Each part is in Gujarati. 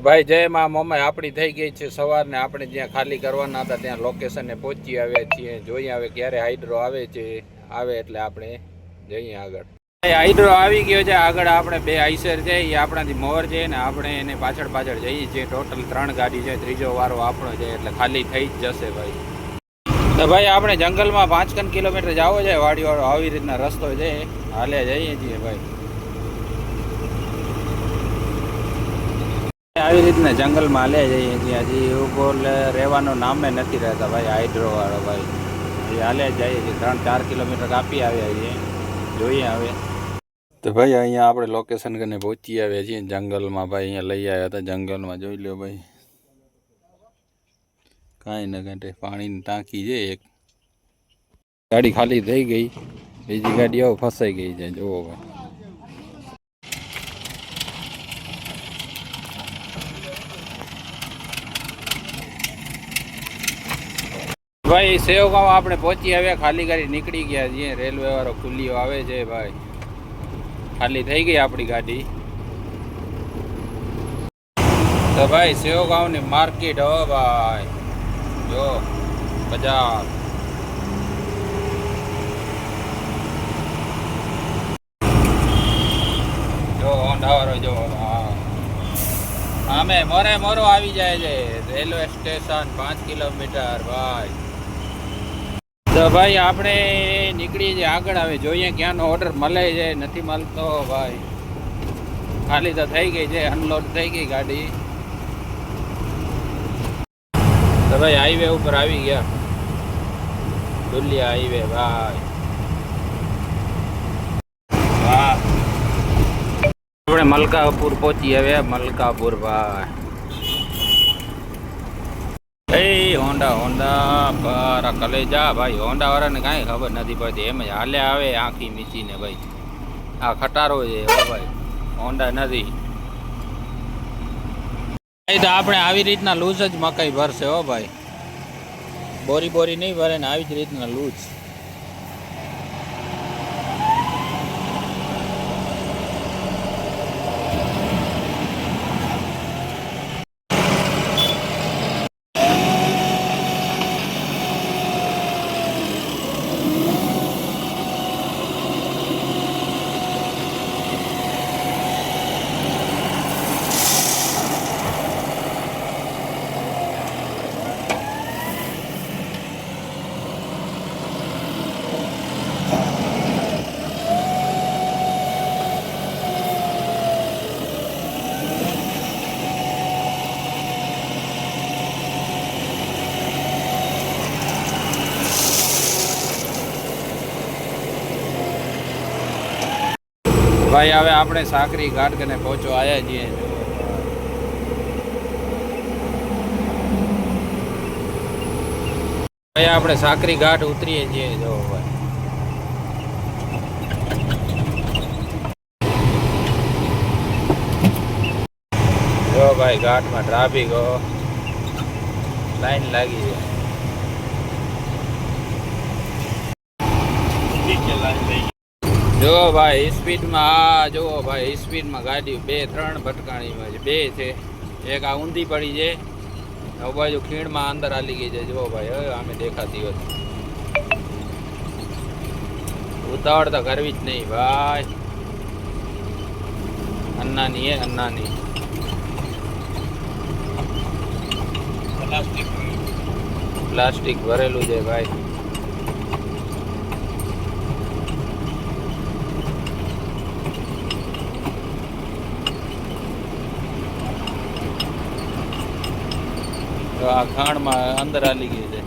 ભાઈ જય માં મમ્મી આપણી થઈ ગઈ છે સવારને આપણે જ્યાં ખાલી કરવાના હતા ત્યાં લોકેશને પહોંચી આવ્યા છીએ. જોઈએ હવે ક્યારે હાઇડ્રો આવે છે. આવે એટલે આપણે જઈએ આગળ. હાઇડ્રો આવી ગયો છે. આગળ આપણે બે આઈસર છે એ આપણાથી મોર છે ને આપણે એને પાછળ પાછળ જઈએ છીએ. ટોટલ 3 ગાડી છે. ત્રીજો વારો આપણો છે એટલે ખાલી થઈ જ જશે ભાઈ. તો ભાઈ આપણે જંગલમાં 5 કિલોમીટર જવો છે. વાડીવાળો આવી રીતના રસ્તો છે. હાલે જઈએ છીએ ભાઈ. આવી રીતના જંગલમાં હાલે જઈએ છીએ. હજી ઉભો રહેવાનું નામે નથી રહેતા ભાઈ. હાઇડ્રો વાળો ભાઈ એ હાલે જઈએ છીએ. 3-4 કિલોમીટર કાપી આવ્યા છીએ. જોઈએ હવે. તો ભાઈ અહીંયા આપણે લોકેશન કરીને પહોંચી આવ્યા છીએ જંગલમાં ભાઈ. અહીંયા લઈ આવ્યા હતા જંગલમાં. જોઈ લો ભાઈ, કાંઈ ન કાંઈ પાણીની ટાંકી છે. એક ગાડી ખાલી થઈ ગઈ, બીજી ગાડી આવો ફસાઈ ગઈ છે. જુઓ ભાઈ. ભાઈ સેવગાંવ આપણે પહોંચી આવ્યા. ખાલી ગાડી નીકળી ગયા છીએ. રેલવે વાળો ખુલ્લીઓ આવે છે ભાઈ. ખાલી થઈ ગઈ આપણી ગાડી. તો ભાઈ સેવગાંવની માર્કેટ હો ભાઈ. જો બજાર. જો હોન્ડાવાળો જો આમે મોરે મોરો આવી જાય છે. રેલવે સ્ટેશન 5 કિલોમીટર ભાઈ. તો ભાઈ આપણે નીકળી જઈએ આગળ. આવે જોઈએ ક્યાંનો ઓર્ડર મળે છે. નથી મળતો ભાઈ. ખાલી તો થઈ ગઈ છે. અનલોડ થઈ ગઈ ગાડી. તો ભાઈ હાઈવે ઉપર આવી ગયા. દુલિયા હાઈવે ભાઈ. વાહ. આપણે મલકાપુર પહોંચી આવ્યા. મલકાપુર ભાઈ. એ હોન્ડા પર કલેજા ભાઈ. હોન્ડા વાળાને કાંઈ ખબર નથી પડતી. એમ જ હાલે આવે આંખી મીચીને ભાઈ. આ ખટારો છે હો ભાઈ. હોન્ડા નથી. તો આપણે આવી રીતના લૂઝ જ મકાઈ ભરશે હો ભાઈ. બોરી નહીં ભરે ને આવી જ રીતના લૂઝ. ભાઈ હવે આપણે સાકરી ઘાટ કને પહોંચવા આવ્યા છીએ. ભાઈ આપણે સાકરી ઘાટ ઉતરીએ છીએ. જો ભાઈ જો ભાઈ ઘાટમાં ટ્રાફિક લાઈન લાગી છે. જો ભાઈ સ્પીડમાં જુઓ ભાઈ. સ્પીડમાં ગાડી 2-3 ભટકાણીમાં છે. 2 છે. એક આ ઊંધી પડી છે. આ બાજુ ખીણમાં અંદર હાલી ગઈ છે. જુઓ ભાઈ હવે અમે દેખાતી હોત. ઉતાવળ તો કરવી જ નહીં ભાઈ. અન્નાની હે અન્નાની. પ્લાસ્ટિક ભરેલું છે ભાઈ. આ ખાણમાં અંદર હાલી ગઈ છે.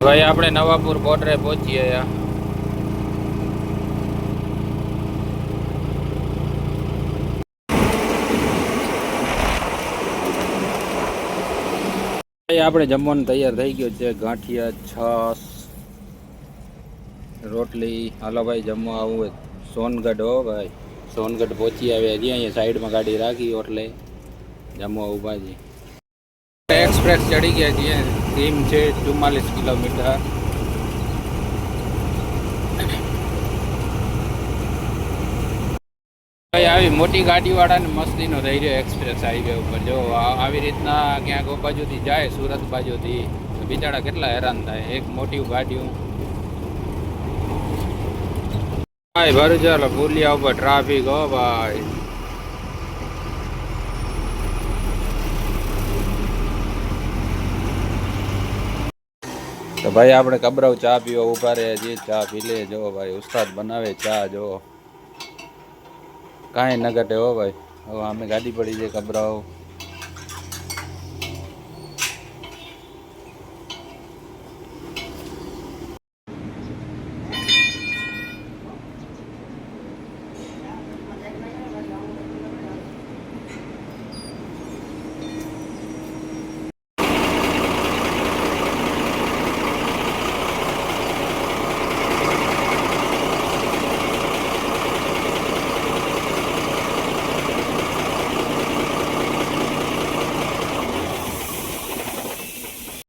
ભાઈ આપણે નવાપુર બોર્ડરે પહોંચી ગયા. ભાઈ આપણે જમવાનું તૈયાર થઈ ગયું છે. ગાંઠિયા, છાશ, રોટલી. હાલો ભાઈ જમવા આવું. સોનગઢ હો ભાઈ. સોનગઢ પહોંચી આવ્યા છીએ. અહીંયા સાઈડમાં ગાડી રાખી એટલે જમવા ઊભા છીએ. એક્સપ્રેસ ચડી ગયા છીએ. ટીમ છે 44 કિલોમીટર. ભાઈ આવી મોટી ગાડીવાળાને મસ્તીનો થઈ રહ્યો એક્સપ્રેસ હાઈવે ઉપર જો આવી રીતના ક્યાંક બાજુથી જાય સુરત બાજુથી બિચારા કેટલા હેરાન થાય એક મોટી ગાડીઓ ભાઈ ભરૂચ પુલિયા ઉપર ટ્રાફિક હો ભાઈ તો ભાઈ આપણે કબરાવ ચા પીવા ઉભા રહે જે ચા પી લે જો ભાઈ ઉસ્તાદ બનાવે ચા જો કાંઈ ન ઘટે હો ભાઈ હવે અમે ગાડી પડી છે કબરાવ